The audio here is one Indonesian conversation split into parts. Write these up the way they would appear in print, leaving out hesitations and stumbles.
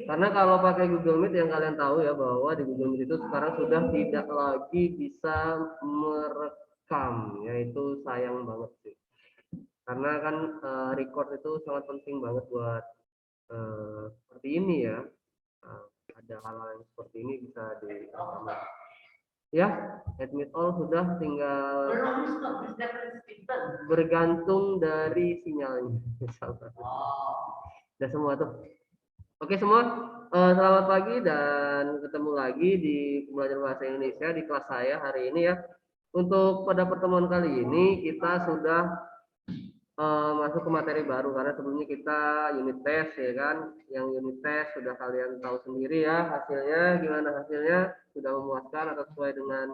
Karena kalau pakai Google Meet yang kalian tahu ya bahwa di Google Meet itu sekarang sudah tidak lagi bisa merekam, yaitu sayang banget sih. Karena kan record itu sangat penting banget buat seperti ini ya. Ada hal-hal yang seperti ini bisa direkam. Ya, admit all sudah tinggal bergantung dari sinyalnya. Udah semua tuh. Oke semua, selamat pagi dan ketemu lagi di Belajar Bahasa Indonesia di kelas saya hari ini ya. Untuk pada pertemuan kali ini kita sudah masuk ke materi baru karena sebelumnya kita unit test ya kan. Yang unit test sudah kalian tahu sendiri ya hasilnya, gimana hasilnya, sudah memuaskan atau sesuai dengan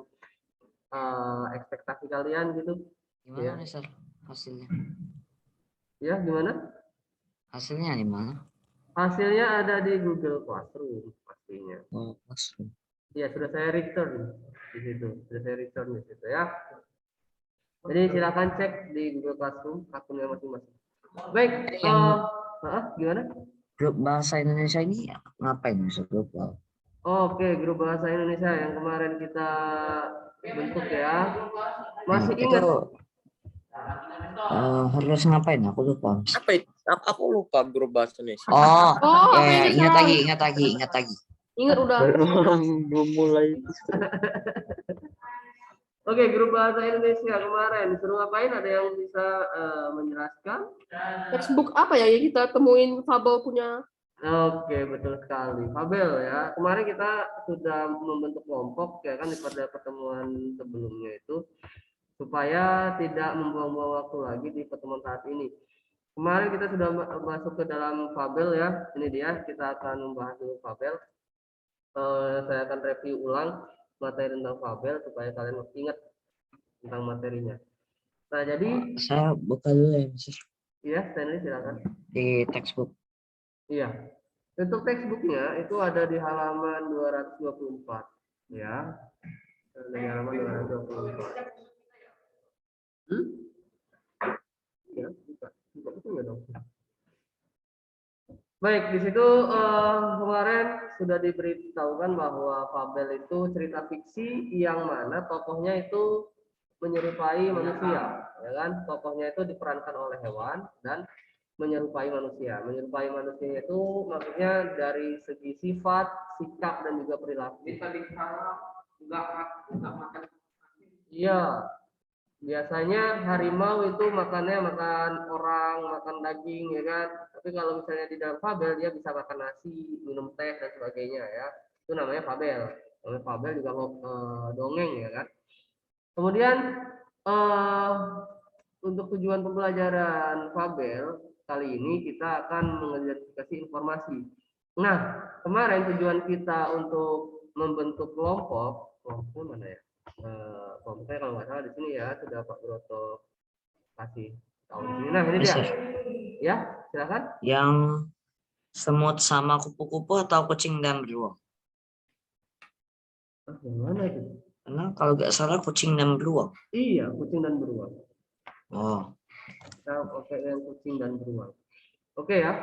ekspektasi kalian gitu. Gimana Ya. nih, Sir, hasilnya? Ya, gimana? Hasilnya di mana? Hasilnya ada di Google Classroom pastinya. Oh, Classroom. Ya, sudah saya return di situ. Sudah saya return di situ ya. Jadi silakan cek di Google Classroom akunnya masing-masing. Baik, gimana? Grup bahasa Indonesia ini ngapain, Sir? Oke, grup bahasa Indonesia yang kemarin kita bentuk ya. Masih ingat? Harus ngapain? Aku lupa. Aku lupa grup bahasa Indonesia. Oh, ya, ingat lagi. Ingat udah. Belum mulai. Oke, grup bahasa Indonesia kemarin disuruh ngapain? Ada yang bisa menjelaskan? Textbook apa ya yang kita temuin Fabel punya? Oke, betul sekali. Fabel ya. Kemarin kita sudah membentuk kelompok ya kan pada pertemuan sebelumnya itu supaya tidak membuang-buang waktu lagi di pertemuan saat ini. Kemarin kita sudah masuk ke dalam Fabel ya. Ini dia, kita akan membahas dulu Fabel. Saya akan review ulang materi tentang Fabel supaya kalian ingat tentang materinya. Nah, jadi saya buka dulu ya, Sir. Iya, Stanley silakan. Di textbook. Iya. Untuk textbooknya itu ada di halaman 224 ya. Di halaman 224. Ya, buka itu ya dong. Baik, di situ kemarin sudah diberitahukan bahwa fabel itu cerita fiksi yang mana tokohnya itu menyerupai manusia, ya kan? Tokohnya itu diperankan oleh hewan dan menyerupai manusia. Menyerupai manusia itu maksudnya dari segi sifat, sikap dan juga perilaku. Iya. Biasanya harimau itu makannya makan orang, makan daging ya kan. Tapi kalau misalnya di dalam fabel dia bisa makan nasi, minum teh dan sebagainya ya. Itu namanya fabel. Namanya fabel juga dongeng ya kan. Kemudian untuk tujuan pembelajaran fabel kali ini kita akan mengidentifikasi informasi. Nah, kemarin tujuan kita untuk membentuk kelompok mana ya? Kelompoknya kalau nggak salah di sini ya sudah Pak Broto kasih tahu di sini. Nah, ini dia. Ya, silakan. Yang semut sama kupu-kupu atau kucing dan beruang? Yang mana itu? Karena kalau nggak salah kucing dan beruang. Iya, kucing dan beruang. Oh. Kita pakai yang kucing dan beruang. Oke ya.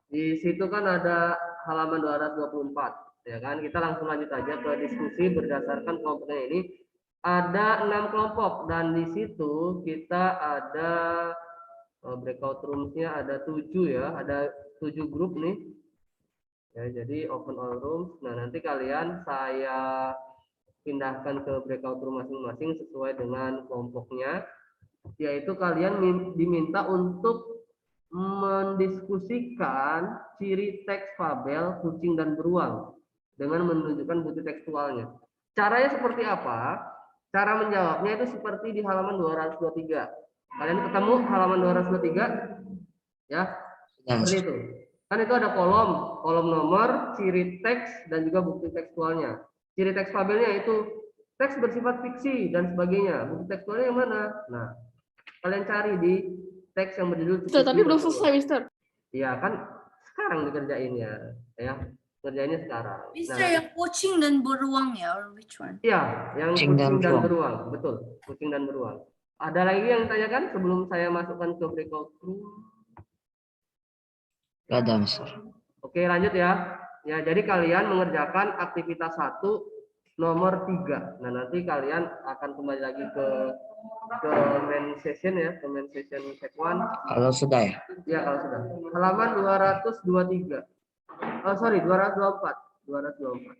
Di situ kan ada halaman 224, ya kan? Kita langsung lanjut aja ke diskusi berdasarkan kelompoknya ini. Ada 6 kelompok dan di situ kita ada breakout rooms-nya ada 7 ya, ada 7 grup nih. Ya, jadi open all rooms. Nah, nanti kalian saya pindahkan ke breakout room masing-masing sesuai dengan kelompoknya. Yaitu kalian diminta untuk mendiskusikan ciri teks fabel kucing dan beruang dengan menunjukkan bukti tekstualnya. Caranya seperti apa? Cara menjawabnya itu seperti di halaman 223. Kalian ketemu halaman 223? Ya, seperti itu. Kan itu ada kolom nomor, ciri teks, dan juga bukti tekstualnya. Ciri teks fabelnya itu teks bersifat fiksi dan sebagainya. Bukti tekstualnya yang mana? Nah, kalian cari di teks yang berjudul Tapi belum selesai, Mister. Iya kan sekarang dikerjainnya ya. Kerjainnya sekarang. Mister, yang kucing dan beruang ya, or which one? Iya, yang kucing dan beruang. Betul, kucing dan beruang. Ada lagi yang tanyakan sebelum saya masukkan ke breakout room? Gak ada, Mister. Oke, lanjut ya. Ya, jadi kalian mengerjakan aktivitas 1 nomor 3. Nah, nanti kalian akan kembali lagi ke main session ya, ke main session set 1. Kalau sudah ya. Ya, kalau sudah. Halaman 223. Oh, sorry, 224. 224.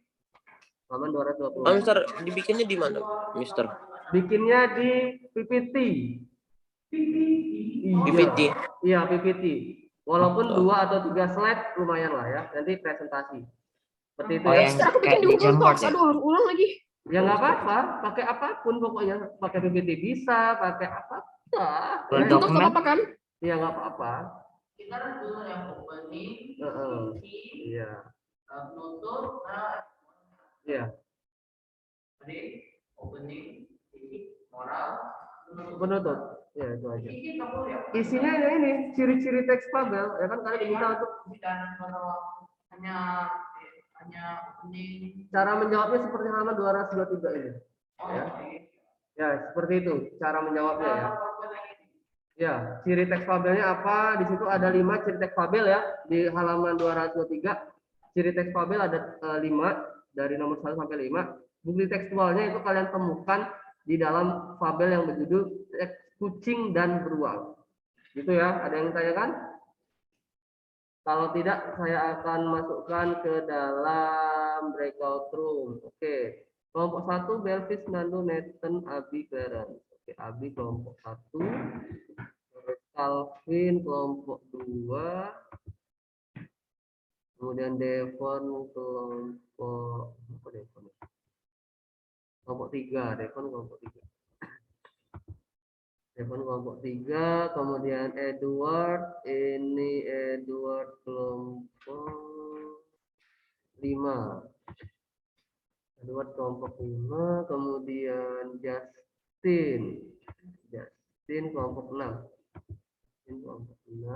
Halaman 224. Mister, dibikinnya di mana, Mister? Bikinnya di PPT. PPT. Iya, PPT. Walaupun 2 atau 3 slide lumayan lah ya. Nanti presentasi. Seperti itu Oh, ya. yang Mister, aku bikin kayak di di Google Jamboard Docs. ya? Aduh, harus ulang lagi. Ya nggak apa-apa, pakai apapun pokoknya. Pakai PPT bisa, pakai apa? Kalau Ya, Docs dokumen? nggak apa-apa kan? ya nggak apa-apa. Kita harus dulu yang opening, Iya. penutup, Iya. tadi opening, moral, Penutup. Ya, itu aja. ini nggak boleh ya. Isinya ini ciri-ciri teks fabel, ya kan kalian diminta untuk Dan kalau hanya opening, cara menjawabnya seperti halaman 223 ini. Ya. Ya, seperti itu cara menjawabnya ya. Ya, ciri teks fabelnya apa? Di situ ada 5 ciri teks fabel ya. Di halaman 223, ciri teks fabel ada 5 dari nomor 1 sampai 5. Bukti tekstualnya itu kalian temukan di dalam fabel yang berjudul Teks Kucing dan Beruang. Gitu ya, ada yang tanyakan? Kalau tidak, saya akan masukkan ke dalam breakout room. Oke. Kelompok 1, Belvis, Nando, Nathan, Abi, Clarence. Oke, Abi kelompok 1. Calvin kelompok 2. Kemudian Devon kelompok apa Devon? Kelompok 3, Devon kelompok 3. Devon kelompok 3, kemudian Edward, ini Edward kelompok 5. Edward kelompok 5, kemudian Justin kelompok 6. Kelompok 6,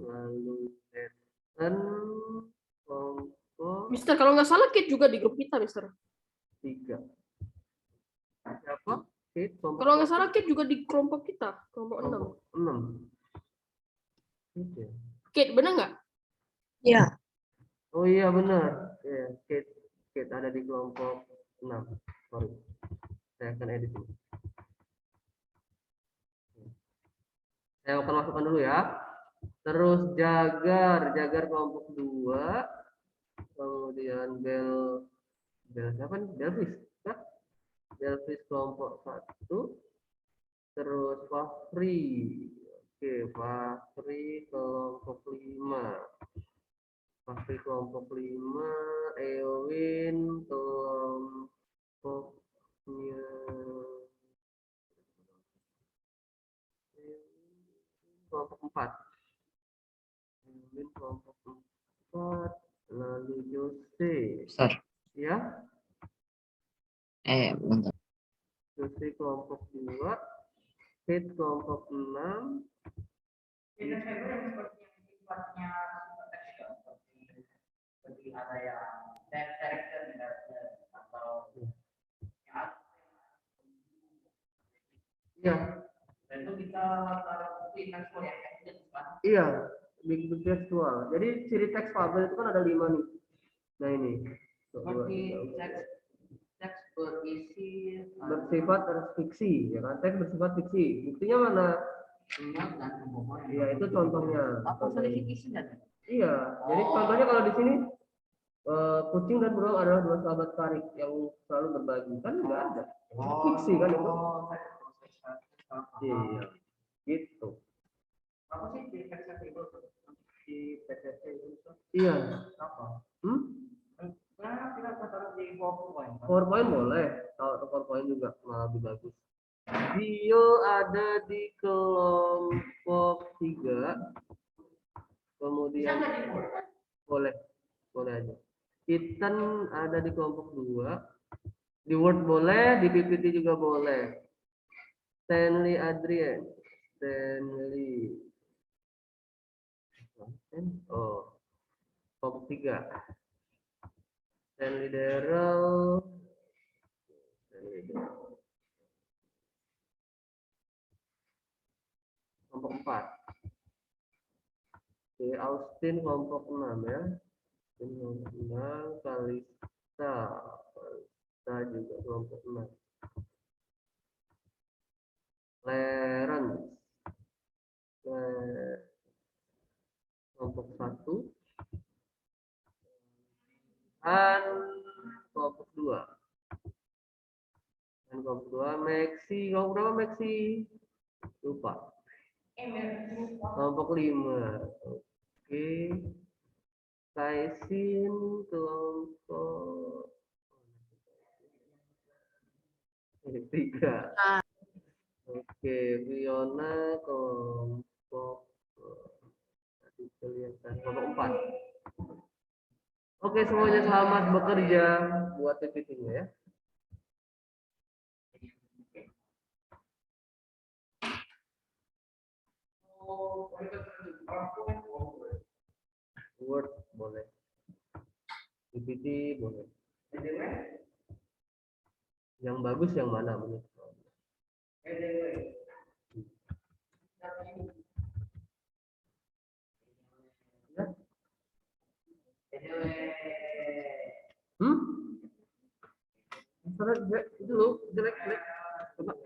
lalu Nathan kelompok Mister, kalau nggak salah Kate juga di grup kita, Mister. 3. Siapa? Kate, kelompok Kalau nggak salah Kate juga di kelompok kita, kelompok 6. kelompok 6. Gitu ya. Kate, benar nggak? Iya. Oh iya benar. Ya, Kate ada di kelompok 6. Sorry. Saya akan edit dulu. Saya akan masukkan dulu ya. Terus Jagar kelompok 2. Kemudian Bel siapa nih? Belvis. Ya? Belvis kelompok 1. Terus Fahri. Oke, Fahri kelompok 5. Fahri kelompok 5, Ewin kelompoknya kelompok 4. Ewin kelompok 4, lalu Jose. Mister. Ya, Bentar. Jose kelompok 2, Kate kelompok 6. kita coba yang seperti yang sifatnya seperti ada yang karakter atau Iya, dan itu kita taruh bukti tekstual ya, kan? iya, big tekstual. Jadi ciri teks fabel itu kan ada 5 nih. Nah ini. Seperti teks berisi Bersifat fiksi, ya kan? Teks bersifat fiksi. Buktinya mana? ingat dan kebohongan. Iya, itu contohnya. Apa verifikasinya? Iya, jadi contohnya kalau di sini kucing dan beruang adalah 2 sahabat karib yang selalu berbagi, kan nggak ada. Fiksi kan itu? Iya, gitu. Apa sih di teks itu? Di PPT itu? Iya. Apa? Nah, kita taruh di PowerPoint. PowerPoint boleh, kalau PowerPoint juga malah lebih bagus. Bio ada di kelompok 3. Kemudian boleh aja. Ethan ada di kelompok 2. Di Word boleh, di PPT juga boleh. Stanley Adrian. Oh, kelompok 3. Stanley Daryl. Kelompok 4. Oke, Austin kelompok 6 ya. 6 Kalista. Kalista juga kelompok 6. Clarence. Kelompok 1. Dan kelompok 2. Dan kelompok 2 Maxi. Kelompok berapa Maxi? Lupa. Kelompok 5. Oke. Kaisin kelompok 3. Oke, Fiona kelompok tadi kelihatan kelompok 4. Oke, semuanya selamat bekerja buat PPT-nya ya. Word boleh. PPT boleh. Yang bagus yang mana menurut kamu? Itu loh, jelek. Coba.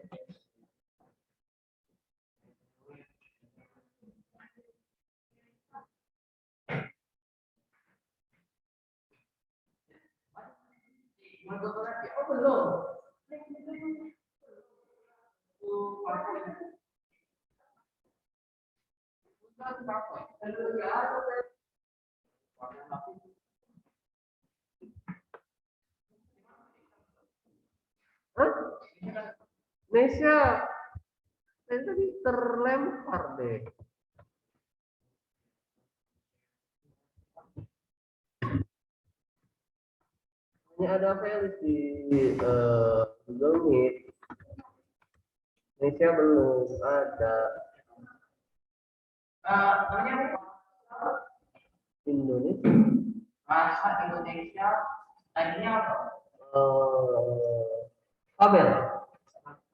Hah? Nesya, saya tadi terlempar deh. Ini ada Felis di Google Meet. Nesya belum ada. Indonesia. Bahasa Indonesia tadinya apa? Kabel.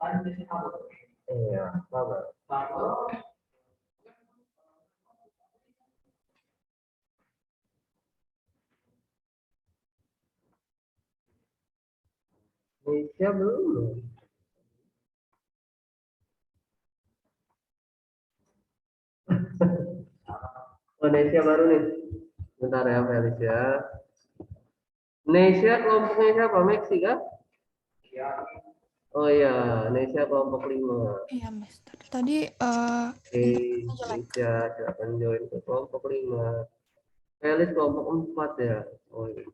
Indonesia apa? Iya, kabel. Indonesia belum. Indonesia baru nih. Bentar ya Felis ya. Indonesia kelompoknya siapa? Maxi kan? Oh iya, Indonesia kelompok 5. Iya, Mister. Tadi Oke, Indonesia silakan join ke kelompok 5. Felis kelompok 4 ya. Oh iya.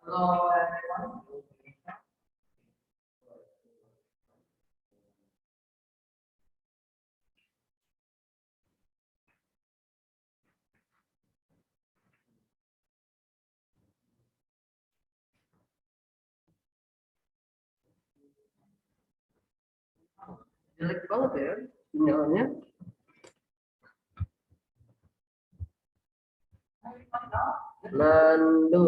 Halo, Jelek banget ya sinyalnya. Nando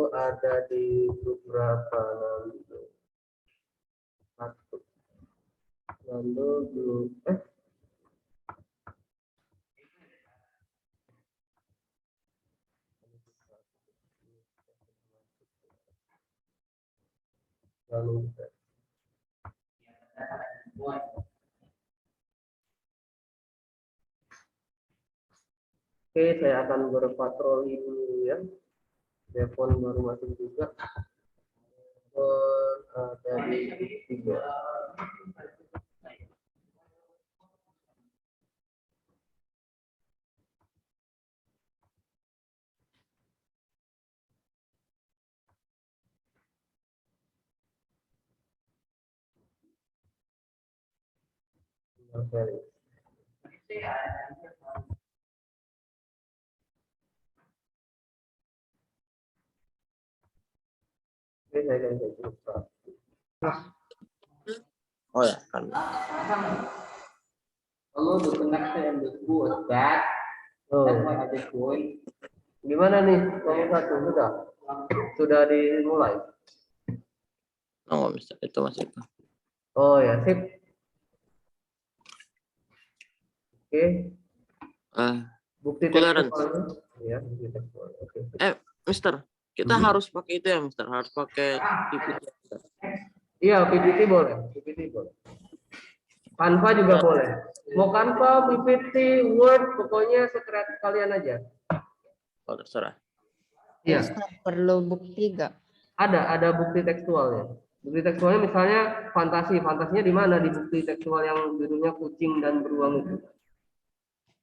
ada di grup berapa Nando? 1. Nando grup lalu Oke, saya akan berpatroli dulu ya. Telepon baru masuk juga. Ada di 3. Oke, saya akan coba. Oh ya, kan. Hello, the connection in the school is bad. That's why I just joined. Gimana nih? Kelompok 1 sudah? Sudah dimulai? Oh, Mister, itu masih itu. Oh ya, sip. Oke, Eh, bukti Clarence. tekstualnya. Ya, bukti tekstual. Oke. Mister, kita Hmm. harus pakai itu ya, Mister. Harus pakai PPT. Iya, PPT boleh. PPT boleh. Canva juga boleh. Mau Canva, PPT, Word, pokoknya sekreatif kalian aja. Oh, terserah. Iya, Perlu bukti gak? ada bukti tekstualnya. Bukti tekstualnya misalnya fantasi. Fantasinya di mana? Di bukti tekstual yang birunya kucing dan beruang itu.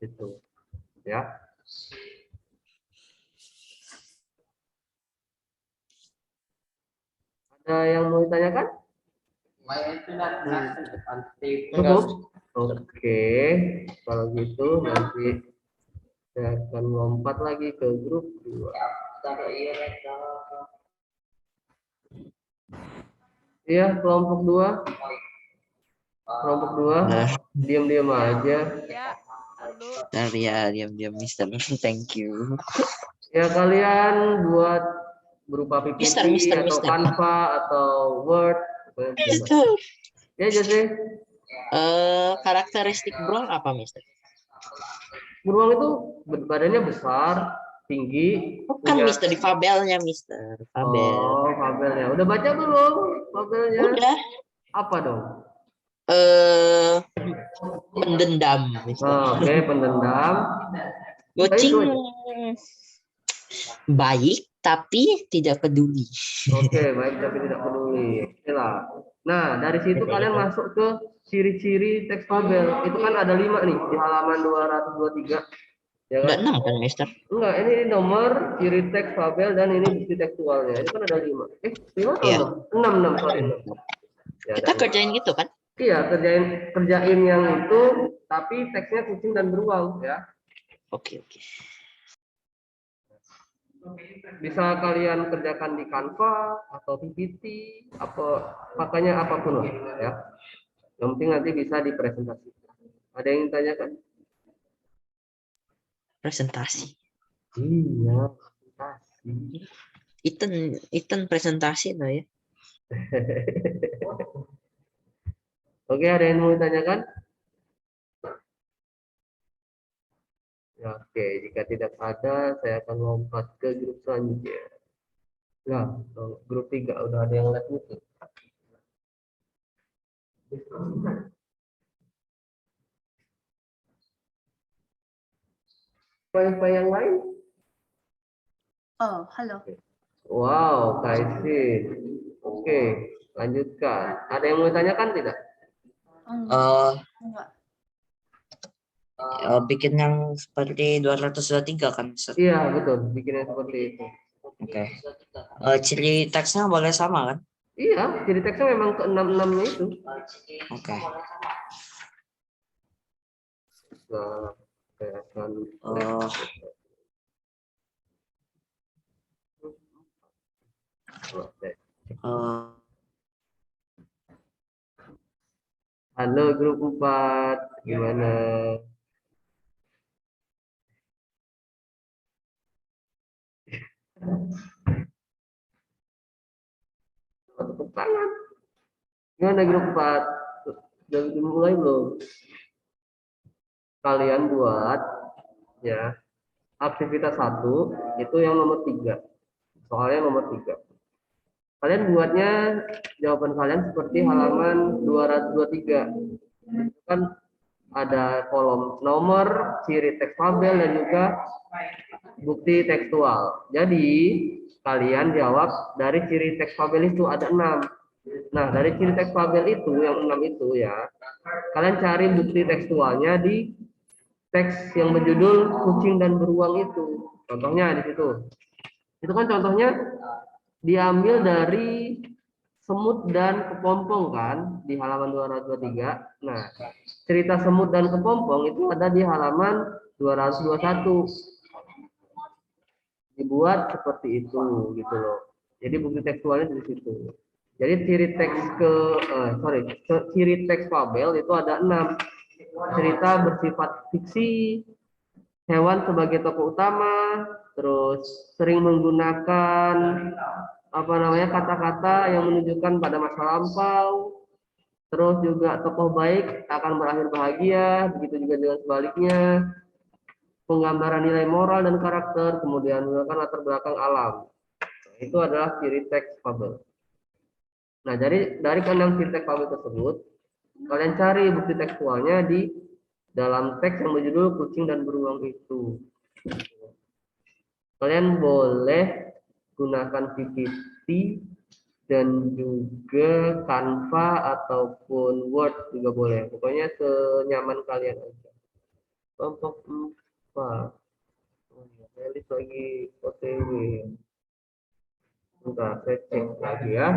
Gitu. Ya. Ada yang mau ditanyakan? Cukup? Oke, kalau gitu nanti saya akan lompat lagi ke grup 2. Iya, kelompok 2. Kelompok 2, diam-diam aja. Ya, halo. Bentar ya, diam-diam Mister. Thank you. Ya kalian buat berupa PPT atau Canva atau Word. Mister, Ya Jose, karakteristik beruang apa Mister? beruang itu badannya besar, tinggi, Kan punya. Mister di fabelnya Mister. Fabel. Oh, fabelnya. Udah baca belum fabelnya? Udah. Apa dong? Pendendam Mister. Oke, pendendam. Kucing Itu aja. baik tapi tidak peduli. Oke, baik tapi tidak peduli. Oke lah. Nah, dari situ kalian masuk ke ciri-ciri teks fabel. Itu kan ada 5 nih di halaman 223. Ya Enggak kan? 6 kan Mister? Enggak, ini nomor ciri teks fabel dan ini bukti tekstualnya. Ini kan ada 5. 5 atau Iya. 6? 6, sorry. 6. Ya, Kita ada 6. kerjain gitu kan? Iya, kerjain yang itu, tapi teksnya kucing dan beruang ya. Oke. Bisa kalian kerjakan di Canva atau PPT, makanya apapun lah ya. Yang penting nanti bisa dipresentasikan. Ada yang ditanyakan? Presentasi. Iya, presentasi. Iten presentasi lah ya. Oke, ada yang mau ditanyakan? Ya, oke, jika tidak ada, saya akan lompat ke grup selanjutnya. Nah, grup 3 udah ada yang live itu. Wifi yang lain? Oh, halo. Wow, Kaisin. Oke, lanjutkan. Ada yang mau ditanyakan tidak? Enggak. Bikin yang seperti 223 kan Mister? Iya, betul. Bikinnya seperti itu. Oke. Ciri teksnya boleh sama kan? Iya, jadi teksnya memang ke 66-nya itu. Oke. Nah, saya akan halo grup 4, gimana? Tepuk tangan. Gimana grup 4? Udah dimulai belum? Kalian buat ya aktivitas 1 itu yang nomor 3. Soalnya nomor 3. Kalian buatnya jawaban kalian seperti halaman 223. Itu kan ada kolom nomor, ciri teks fabel dan juga bukti tekstual. Jadi kalian jawab dari ciri teks fabel itu ada 6. Nah, dari ciri teks fabel itu yang 6 itu ya, kalian cari bukti tekstualnya di teks yang berjudul kucing dan beruang itu. Contohnya di situ. Itu kan contohnya diambil dari semut dan kepompong kan di halaman 223. Nah, cerita semut dan kepompong itu ada di halaman 221. Dibuat seperti itu gitu loh. Jadi bukti tekstualnya di situ. Jadi ciri teks fabel itu ada 6. Cerita bersifat fiksi, hewan sebagai tokoh utama, terus sering menggunakan kata-kata yang menunjukkan pada masa lampau, Terus juga tokoh baik akan berakhir bahagia, begitu juga dengan sebaliknya. Penggambaran nilai moral dan karakter, kemudian menggunakan latar belakang alam. Itu adalah ciri teks fabel. Nah, dari keenam ciri teks fabel tersebut, kalian cari bukti tekstualnya di dalam teks yang berjudul Kucing dan Beruang itu. Kalian boleh gunakan PPT dan juga Canva ataupun Word juga boleh. Pokoknya senyaman kalian aja. Kelompok 4. Elis lagi OTW. Bentar, saya cek lagi ya.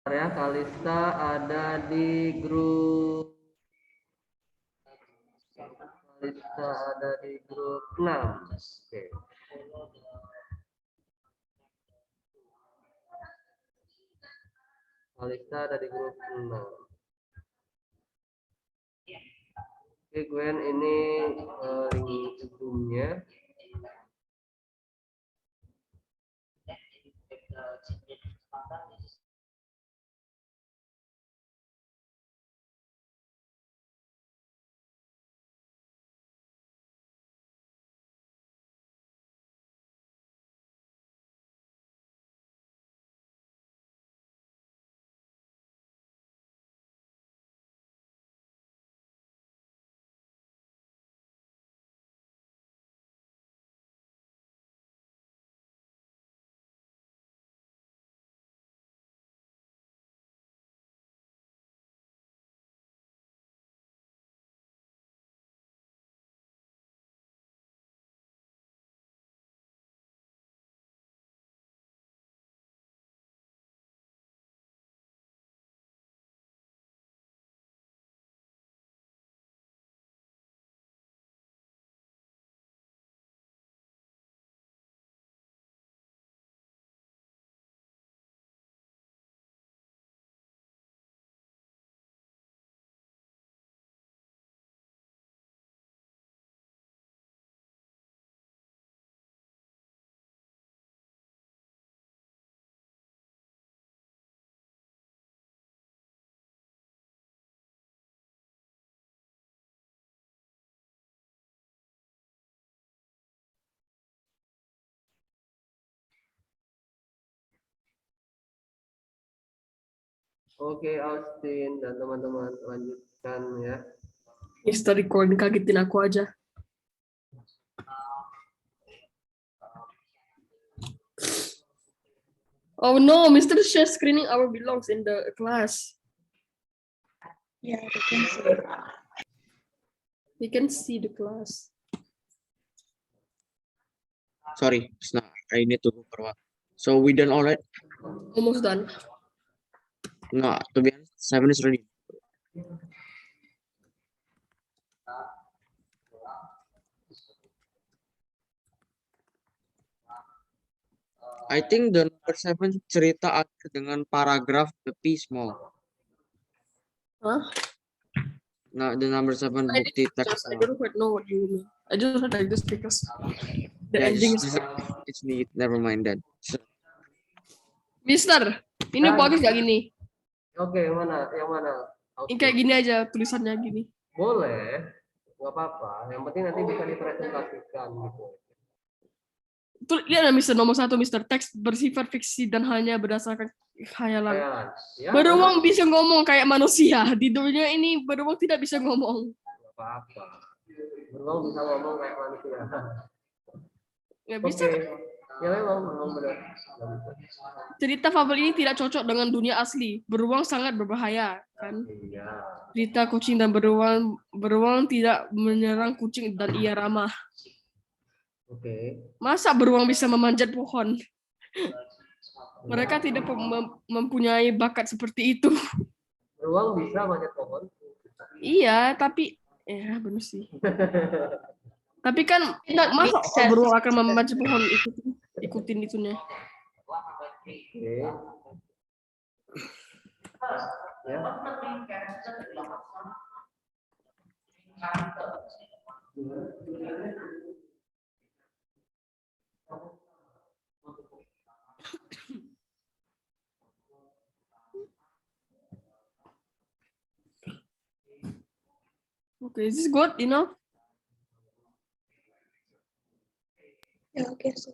Ya, Kalista ada di grup Kalista ada di grup 6. Oke. Kalista ada di grup 6. Oke, Gwen, ini link Zoom-nya. Oke, Austin dan teman-teman lanjutkan ya. Mister Recording kagetin aku aja. Oh no, Mr. Share screening hour belongs in the class. Yeah, they can see. We can see the class. Sorry, it's not. I need to go for a while. So we done all right? Almost done. No, to be honest, 7 is ready. I think the number 7 cerita akhir dengan paragraf the P small. Huh? Nah, the number 7 I bukti didn't teks. I don't quite know what you mean. I just heard like this because the Yeah, ending is. it's me. Never mind that. So, Mister, ini Ah. bagus gak gini? Oke, yang mana? Yang mana? Ini kayak gini aja tulisannya gini. Boleh, nggak apa-apa. Yang penting nanti bisa dipresentasikan gitu. Lihat Mister nomor 1, Mister, teks bersifat fiksi dan hanya berdasarkan khayalan. Kayak, ya, Beruang bisa ngomong kayak manusia. Di dunia ini beruang tidak bisa ngomong. nggak apa-apa. Beruang bisa ngomong kayak manusia. Nggak Oke, bisa. ya memang benar. Cerita fabel ini tidak cocok dengan dunia asli. Beruang sangat berbahaya, kan? Iya. Cerita kucing dan beruang. Beruang tidak menyerang kucing dan ia ramah. Oke. Masa beruang bisa memanjat pohon? Mereka tidak mempunyai bakat seperti itu. Beruang bisa manjat pohon. Iya, tapi ya benar sih. Tapi kan masa Makes sense. beruang akan memanjat pohon ikutin itunya. Oke. Ya. Okay, is this good? You know? Yeah, okay, so.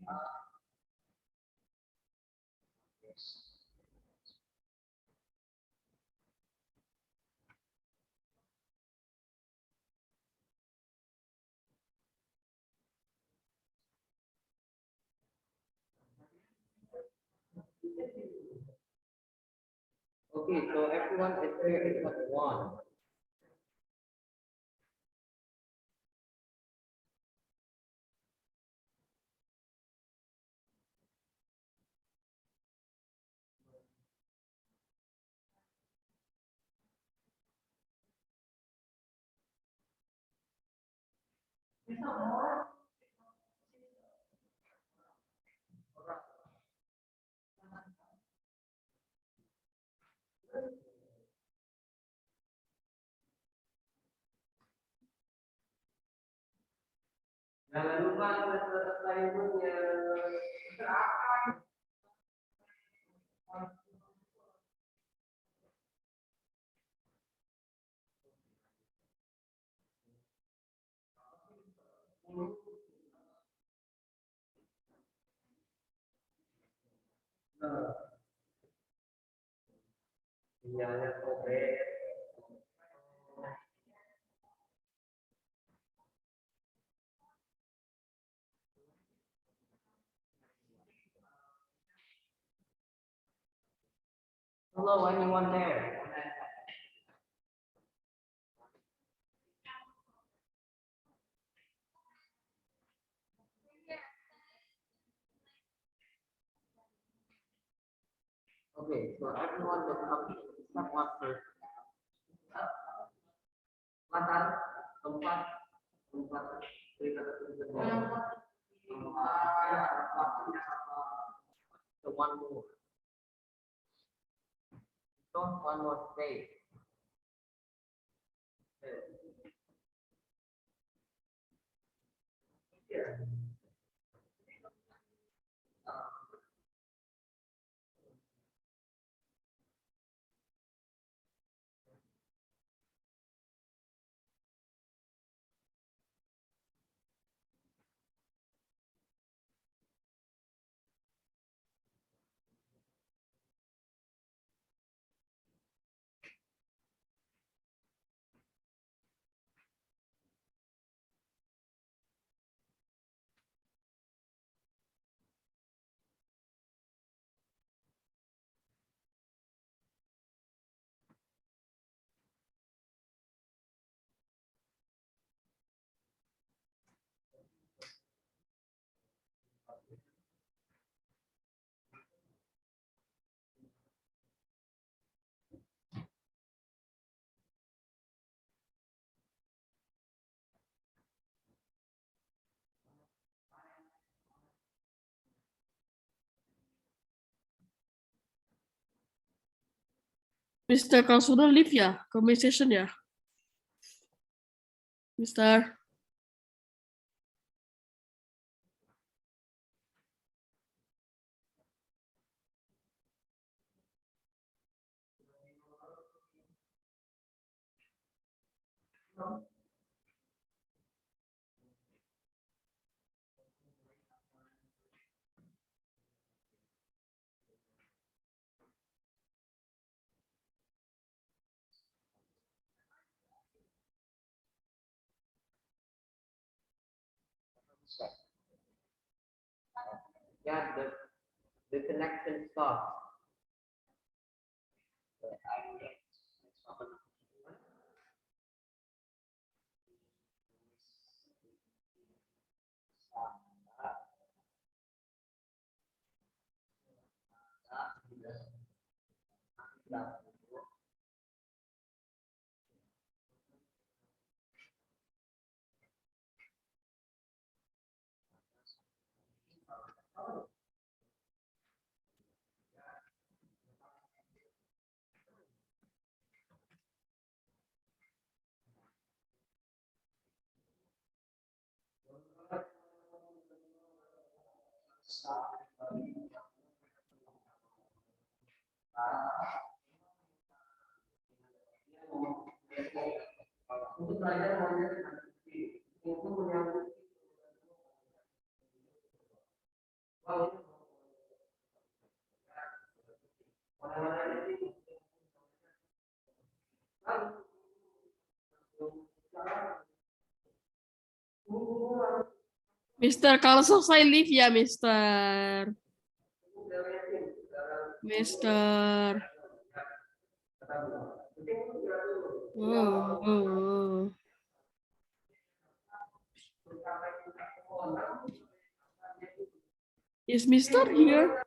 Okay, so everyone is here except one. Jangan lupa assignment-nya. Sinyalnya sobek. Hello, anyone there? Okay, so everyone will come to step one first. Latar, tempat, cerita so one more. Don't one more space. Yeah. Mr. Kang sudah leave ya, conversation ya, Mr. Yeah, the connection stops. Untuk belajar mau Mister, kalau selesai live ya, Mister. Mister. Oh. Is Mister here?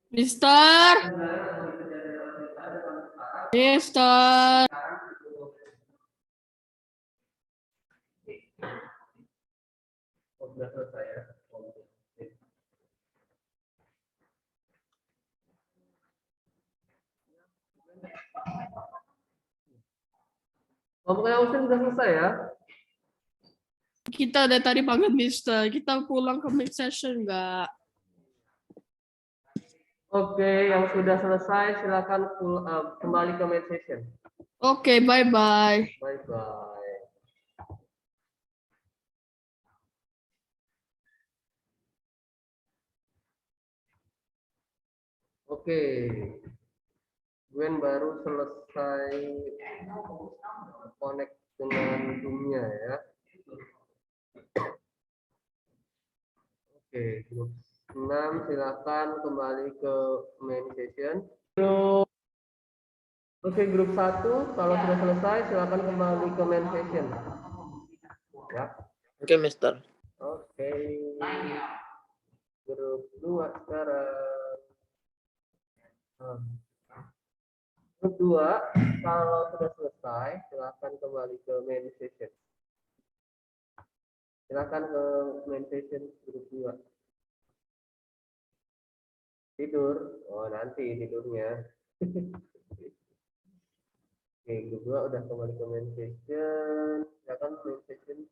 Mister. Mister. Sudah selesai ya. Kelompoknya Austin sudah selesai ya. Kita dari tadi panggil Mister. Kita pulang ke mid session enggak? Oke, yang sudah selesai silakan kembali ke main session. Oke, bye-bye. Bye bye. Oke, Gwen baru selesai connect dengan Zoom-nya ya. Oke, grup 6 silakan kembali ke main session. Oke, grup 1 kalau sudah selesai silakan kembali ke main session. Ya. Oke, Mister. Oke. Grup 2 sekarang. Grup 2 kalau sudah selesai silakan kembali ke main session. Silakan ke main session grup 2. Tidur. Oh, nanti tidurnya. Oke, grup 2 udah kembali ke main session. Silakan main session.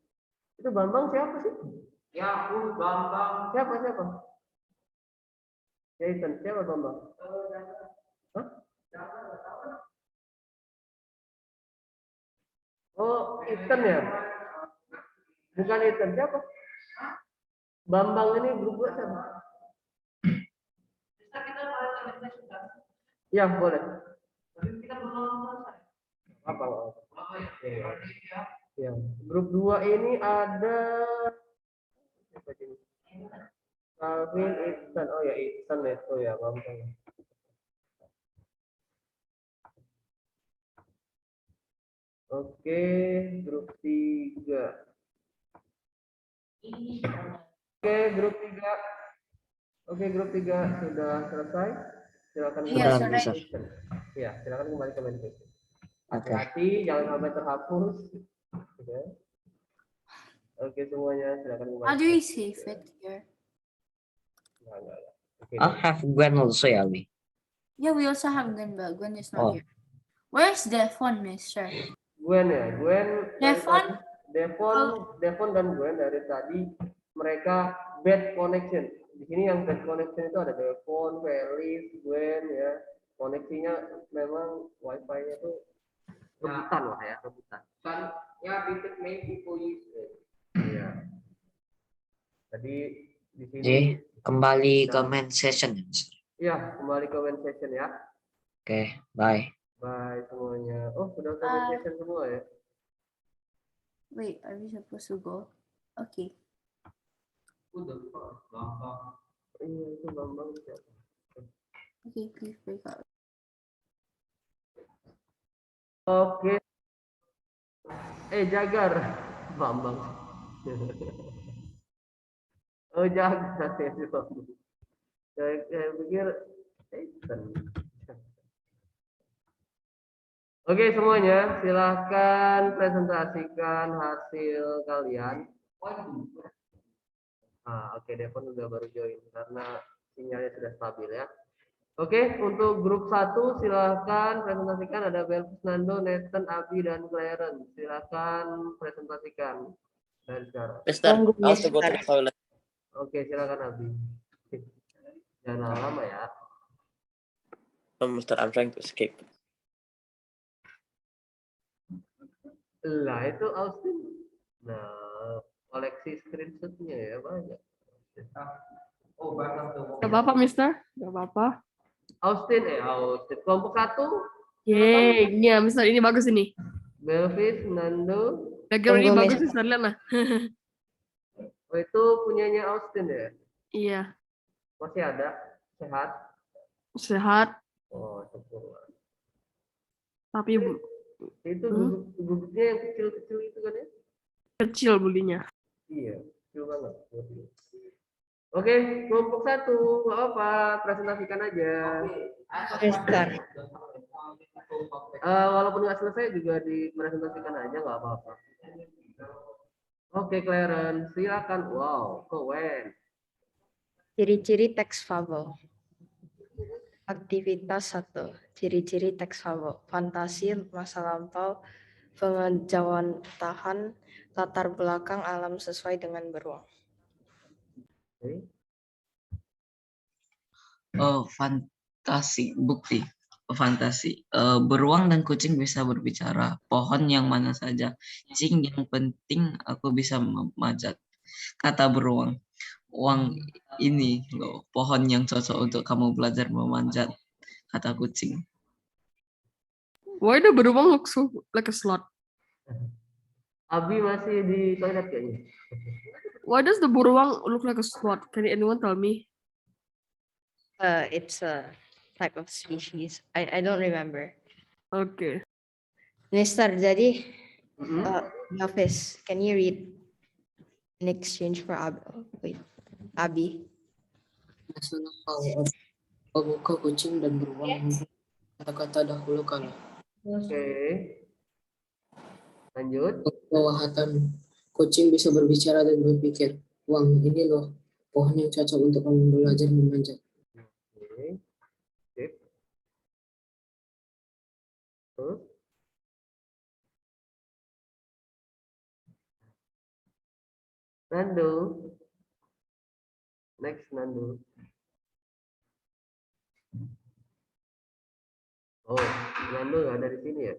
Itu Bambang siapa sih? Ya, aku Bambang. Siapa? Jason, siapa Bambang? Hah? Oh, Ethan ya? Bukan Ethan, siapa? Bambang ini grup 2 siapa? Ya, boleh. Apa? Ya. Grup 2 ini ada siapa ini? Calvin, Ethan. Oh ya, Ethan ya. Oh ya, Bambang. Oke, grup 3. Oke, grup 3. Oke, grup 3 sudah selesai. Silakan Iya, kembali sudah. ke session. Ya, silakan kembali ke main session. Oke. Hati-hati, jangan sampai terhapus. Oke. Oke, semuanya silakan kembali. How do we save it here? Enggak. Oke. I'll have Gwen also, Yali. Yeah, we also have Gwen, but Gwen is not Oh. here. Where's Devon, Mister? Gwen ya, Gwen dari Devon? tadi, Devon dan Gwen dari tadi mereka bad connection. Di sini yang bad connection itu ada Devon, Felis, Gwen ya. Koneksinya memang wifi-nya tuh rebutan lah ya, rebutan. Kan ya because many people use it. Iya. Jadi di sini Jadi kembali ke main session ya, Mister. ya kembali ke main session ya. Oke, bye. Bye semuanya. Oh, sudah ke main session semua ya. Wait, are we supposed to go? Okay. Udah gampang. Iya, itu Bambang siapa? Okay, please break out. Oke. Jagar. Bambang. Oh, Jagar ya si Bambang. Saya pikir Ethan. Oke semuanya, silahkan presentasikan hasil kalian. Oke, Devon udah baru join karena sinyalnya sudah stabil ya. Oke, untuk grup 1 silahkan presentasikan, ada Belvis, Nando, Nathan, Abi, dan Clarence. Silahkan presentasikan dari sekarang. Mister, I have to go to the toilet. Oke, silahkan Abi. Jangan lama-lama ya. Mister, I'm trying to escape. Lah itu Austin. Nah, koleksi screenshotnya ya banyak. Oh, banyak tuh. Gak apa-apa, Mister. Gak apa-apa. Austin. Kelompok 1, Yeay, ini ya, Mister. Ini bagus ini. Belvis, Nando. Background ini Tunggu, bagus, Mister. Mister. Lihat lah. Oh, itu punyanya Austin ya? Iya. Masih ada? Sehat? Sehat. Oh, syukurlah. Tapi Itu gugupnya yang kecil-kecil itu kan ya? kecil bulinya. Iya, kecil banget. Oke, kelompok 1, nggak apa, presentasikan aja. Mister. Walaupun nggak selesai juga dipresentasikan aja, nggak apa-apa. Oke, Clarence, silakan. Wow, Kowen. Ciri-ciri teks fabel. Aktivitas 1. Ciri-ciri teks fabel. Fantasi, masa lampau, pengejauhan tahan, latar belakang alam sesuai dengan beruang. Oke. Oh, fantasi, bukti. Fantasi. Beruang dan kucing bisa berbicara. Pohon yang mana saja. Cing, yang penting aku bisa memanjat. Kata beruang. Uang ini loh, pohon yang cocok untuk kamu belajar memanjat. Kata kucing. Why the beruang looks so like a slot? Abi masih di toilet kayaknya. Why does the beruang look like a slot? Can anyone tell me? It's a type of species. I don't remember. Okay. Mister, jadi Hafiz, can you read in exchange for Abi? Masa lampau, pembuka kucing dan beruang, kata-kata dahulu kala. Oke. Lanjut. Kewahatan, kucing bisa berbicara dan berpikir. Uang ini loh, pohon yang cocok untuk kamu belajar memanjat. Oke. Sip. Terus. Nando. Next, Nando. Oh, Nando nggak ada di sini ya?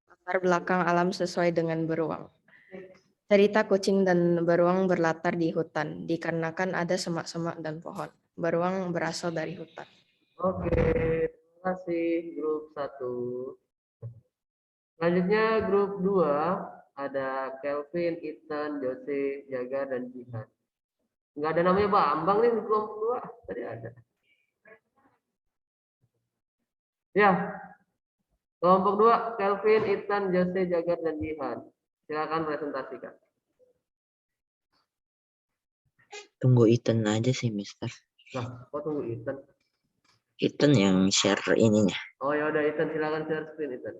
Latar belakang alam sesuai dengan beruang. Cerita kucing dan beruang berlatar di hutan, dikarenakan ada semak-semak dan pohon. Beruang berasal dari hutan. Oke, terima kasih grup 1. Selanjutnya grup 2 ada Kelvin, Ethan, Jose, Jaga, dan Jihan. Nggak ada namanya Bambang nih di kelompok 2. Tadi ada. Ya, kelompok 2, Kelvin, Ethan, Jose, Jagat, dan Jihan. Silakan presentasikan. Tunggu Ethan aja sih, Mister. Nah, kok tunggu Ethan? Ethan yang share ininya. Oh ya udah Ethan, silakan share screen Ethan.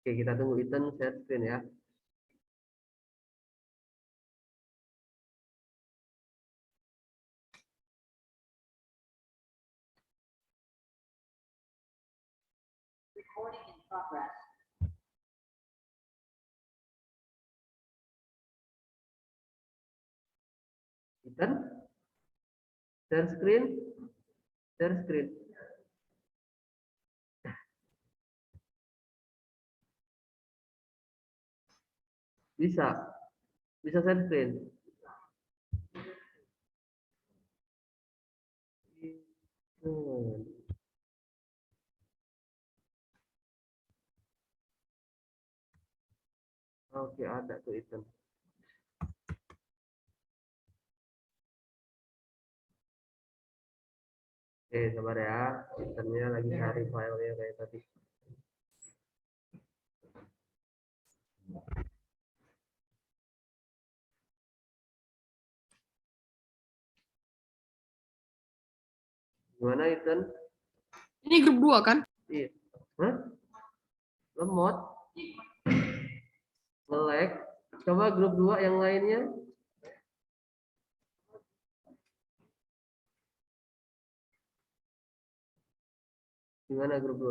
Oke, kita tunggu Ethan share screen ya. Ethan, share screen, share screen. Bisa, bisa share screen. Oke, ada tuh Ethan. Oke, sabar ya. Ethannya lagi cari filenya kayak tadi. Gimana Ethan? Ini grup 2 kan? Iya. Hah? Lemot? Nge-lag? Coba grup 2 yang lainnya. Gimana grup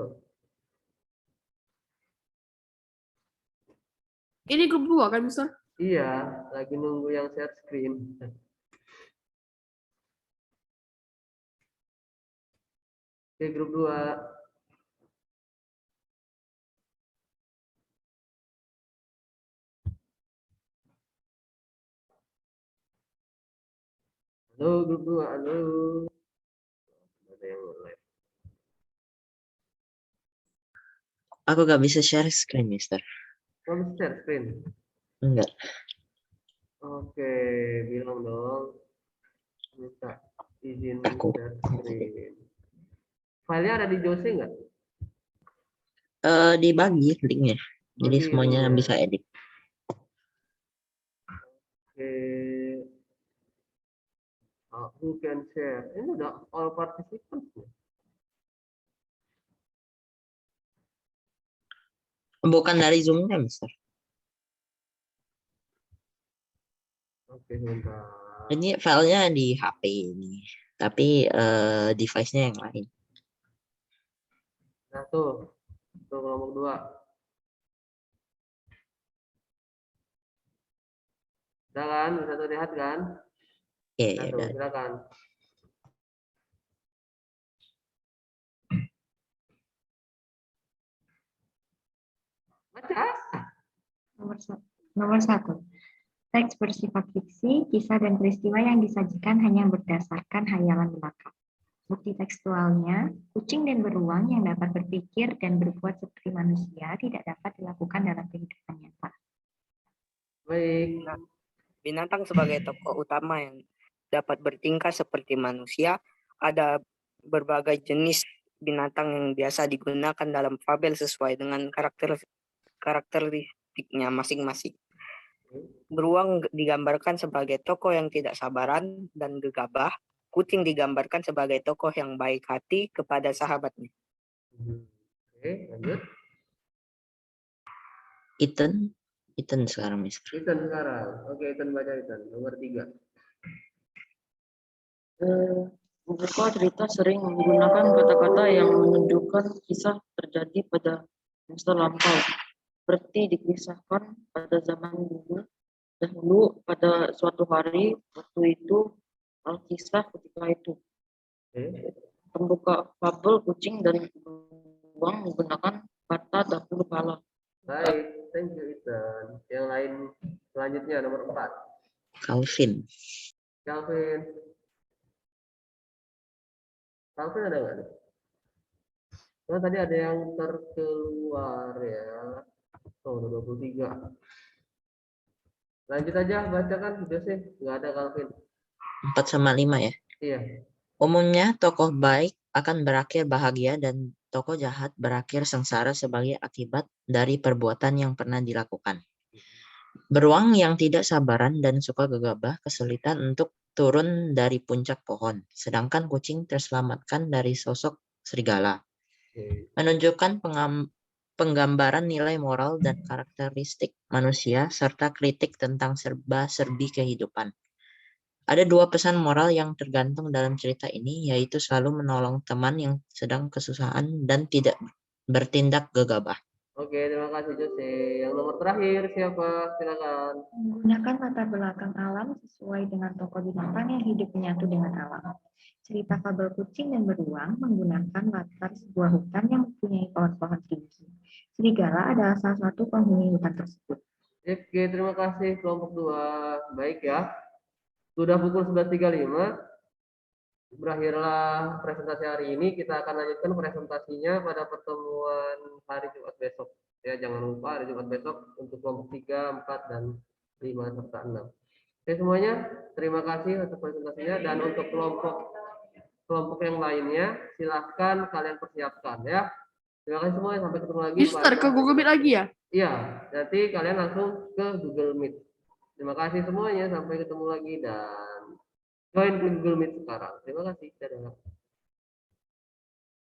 2? Ini grup 2 kan, Mister? Iya, lagi nunggu yang share screen. Oke, grup 2. Halo, grup 2. Halo. Ada yang live. Aku gak bisa share screen, Mister. Kamu share screen? Enggak. Oke, bilang dong. Minta izin Aku. share screen. Filenya ada di Jose nggak? Dibagi linknya. Jadi Bagi semuanya linknya. bisa edit. Oke. Who can share? Ini udah all participants. Ya? Bukan dari Zoom-nya, Mister. Oke, sebentar. Ini filenya di HP ini. Tapi device-nya yang lain. Nah, tuh kelompok 2. Udah kan? Bisa terlihat kan? Iya, Nah, ya, tuh, silakan. Baca. Nomor satu. Teks bersifat fiksi, kisah dan peristiwa yang disajikan hanya berdasarkan hayalan belaka. Bukti tekstualnya, kucing dan beruang yang dapat berpikir dan berbuat seperti manusia tidak dapat dilakukan dalam kehidupan nyata. Baik. Binatang sebagai tokoh utama yang dapat bertingkah seperti manusia, ada berbagai jenis binatang yang biasa digunakan dalam fabel sesuai dengan karakteristiknya masing-masing. Beruang digambarkan sebagai tokoh yang tidak sabaran dan gegabah. Kucing digambarkan sebagai tokoh yang baik hati kepada sahabatnya. Oke, lanjut. Ethan sekarang, Mister. Ethan sekarang. Oke, Ethan baca Ethan. Nomor 3. Buku cerita sering menggunakan kata-kata yang menunjukkan kisah terjadi pada masa lampau, seperti dikisahkan pada zaman dahulu pada suatu hari, waktu itu, alkisah ketika itu. Oke. Pembuka fabel kucing dan beruang menggunakan kata dahulu kala. Baik, thank you Ethan. Yang lain selanjutnya nomor 4. Calvin. Calvin. Calvin ada nggak nih? Oh, tadi ada yang terkeluar ya. Oh, udah 23. Lanjut aja, bacakan Jose. Nggak ada Calvin. 4 sama 5 ya. Iya. Umumnya tokoh baik akan berakhir bahagia dan tokoh jahat berakhir sengsara sebagai akibat dari perbuatan yang pernah dilakukan. Beruang yang tidak sabaran dan suka gegabah kesulitan untuk turun dari puncak pohon, sedangkan kucing terselamatkan dari sosok serigala. Oke. Menunjukkan penggambaran nilai moral dan karakteristik manusia, serta kritik tentang serba-serbi kehidupan. Ada dua pesan moral yang tergantung dalam cerita ini, yaitu selalu menolong teman yang sedang kesusahan dan tidak bertindak gegabah. Oke, terima kasih Jose. Yang nomor terakhir siapa? Silakan. Menggunakan latar belakang alam sesuai dengan tokoh binatang yang hidup menyatu dengan alam. Cerita fabel kucing dan beruang menggunakan latar sebuah hutan yang mempunyai pohon-pohon tinggi. Serigala adalah salah satu penghuni hutan tersebut. Oke, terima kasih kelompok 2. Baik ya. Sudah pukul 11.35. Berakhirlah presentasi hari ini. Kita akan lanjutkan presentasinya pada pertemuan hari Jumat besok. Ya, jangan lupa hari Jumat besok untuk kelompok 3, 4, dan 5 serta 6. Oke semuanya, terima kasih atas presentasinya, dan untuk kelompok yang lainnya silahkan kalian persiapkan ya. Terima kasih semuanya, sampai ketemu lagi. Mister, ke Google Meet lagi ya? Iya, nanti kalian langsung ke Google Meet. Terima kasih semuanya, sampai ketemu lagi dan join Google Meet sekarang. Terima kasih. Dadah.